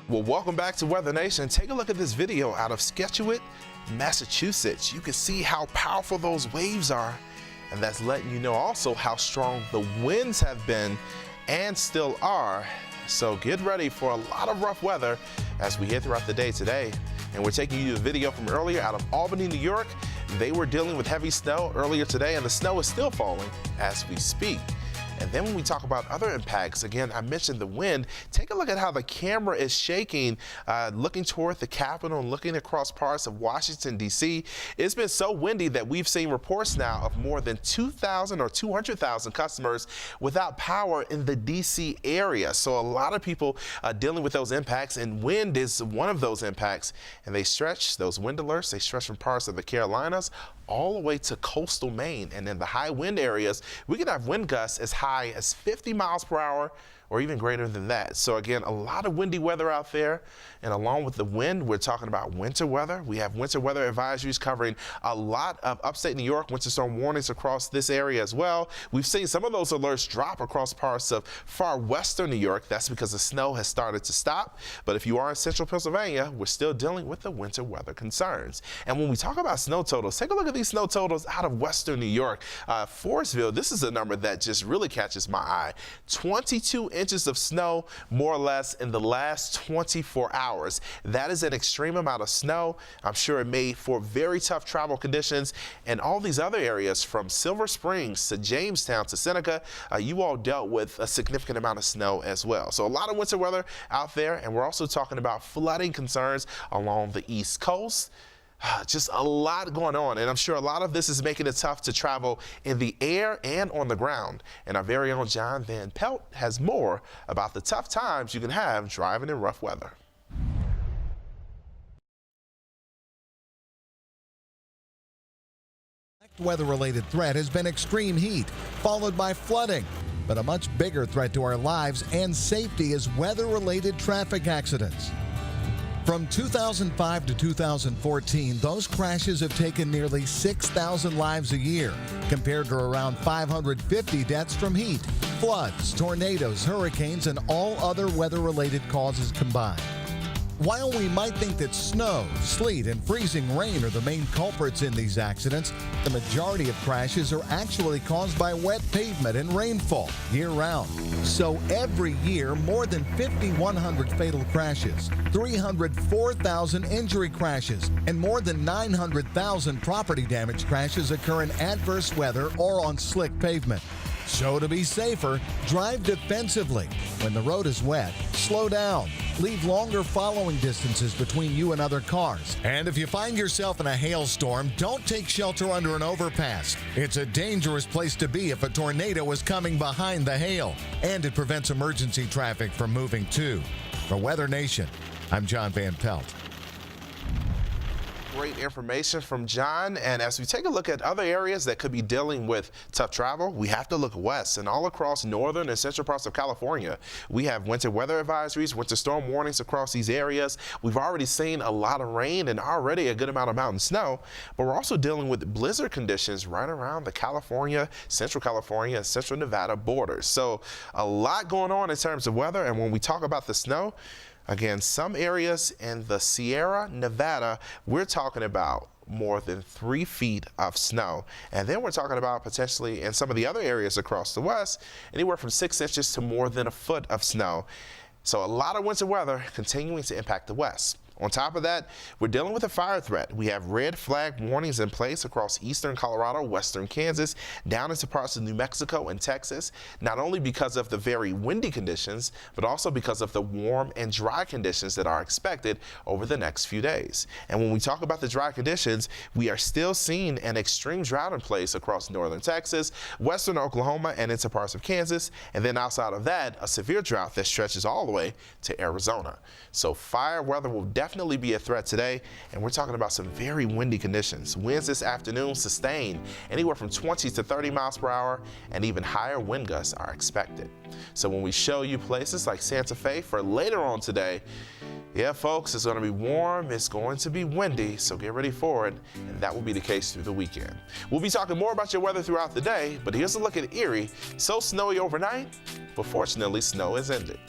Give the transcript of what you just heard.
Well, welcome back to Weather Nation. Take a look at this video out of Scituate, Massachusetts. You can see how powerful those waves are, and that's letting you know also how strong the winds have been and still are. So get ready for a lot of rough weather as we head throughout the day today. And we're taking you a video from earlier out of Albany, New York. They were dealing with heavy snow earlier today, and the snow is still falling as we speak. And then when we talk about other impacts, again, I mentioned the wind. Take a look at how the camera is shaking, looking toward the Capitol and looking across parts of Washington, D.C. It's been so windy that we've seen reports now of more than 2,000 or 200,000 customers without power in the D.C. area. So a lot of people dealing with those impacts, and wind is one of those impacts. And they stretch, those wind alerts, they stretch from parts of the Carolinas all the way to coastal Maine. And in the high wind areas, we can have wind gusts as high as 50 miles per hour or even greater than that. So again, a lot of windy weather out there. And along with the wind, we're talking about winter weather. We have winter weather advisories covering a lot of upstate New York, winter storm warnings across this area as well. We've seen some of those alerts drop across parts of far western New York. That's because the snow has started to stop. But if you are in central Pennsylvania, we're still dealing with the winter weather concerns. And when we talk about snow totals, take a look at these snow totals out of western New York. Forestville, this is a number that just really catches my eye. 22 inches of snow, more or less, in the last 24 hours. That is an extreme amount of snow. I'm sure it made for very tough travel conditions. And all these other areas from Silver Springs to Jamestown to Seneca, you all dealt with a significant amount of snow as well. So a lot of winter weather out there, and we're also talking about flooding concerns along the East Coast. Just a lot going on, and I'm sure a lot of this is making it tough to travel in the air and on the ground. And our very own John Van Pelt has more about the tough times you can have driving in rough weather. Weather-related threat has been extreme heat, followed by flooding. But a much bigger threat to our lives and safety is weather-related traffic accidents. From 2005 to 2014, those crashes have taken nearly 6,000 lives a year, compared to around 550 deaths from heat, floods, tornadoes, hurricanes, and all other weather-related causes combined. While we might think that snow, sleet, and freezing rain are the main culprits in these accidents, the majority of crashes are actually caused by wet pavement and rainfall year-round. So every year, more than 5,100 fatal crashes, 304,000 injury crashes, and more than 900,000 property damage crashes occur in adverse weather or on slick pavement. So to be safer, drive defensively. When the road is wet, slow down. Leave longer following distances between you and other cars. And if you find yourself in a hailstorm, don't take shelter under an overpass. It's a dangerous place to be if a tornado is coming behind the hail. And it prevents emergency traffic from moving too. For Weather Nation, I'm John Van Pelt. Great information from John. And as we take a look at other areas that could be dealing with tough travel, we have to look west, and all across northern and central parts of California. We have winter weather advisories, winter storm warnings across these areas. We've already seen a lot of rain and already a good amount of mountain snow, but we're also dealing with blizzard conditions right around the California, central Nevada borders. So a lot going on in terms of weather. And when we talk about the snow, again, some areas in the Sierra Nevada, we're talking about more than 3 feet of snow. And then we're talking about potentially in some of the other areas across the west, anywhere from 6 inches to more than a foot of snow. So a lot of winter weather continuing to impact the west. On top of that, we're dealing with a fire threat. We have red flag warnings in place across eastern Colorado, western Kansas, down into parts of New Mexico and Texas, not only because of the very windy conditions, but also because of the warm and dry conditions that are expected over the next few days. And when we talk about the dry conditions, we are still seeing an extreme drought in place across northern Texas, western Oklahoma, and into parts of Kansas. And then outside of that, a severe drought that stretches all the way to Arizona. So fire weather will definitely be a threat today, and we're talking about some very windy conditions. Winds this afternoon sustained anywhere from 20 to 30 miles per hour, and even higher wind gusts are expected. So when we show you places like Santa Fe for later on today, yeah, folks, it's going to be warm, it's going to be windy, so get ready for it, and that will be the case through the weekend. We'll be talking more about your weather throughout the day, but here's a look at Erie. So snowy overnight, but fortunately, snow is ended.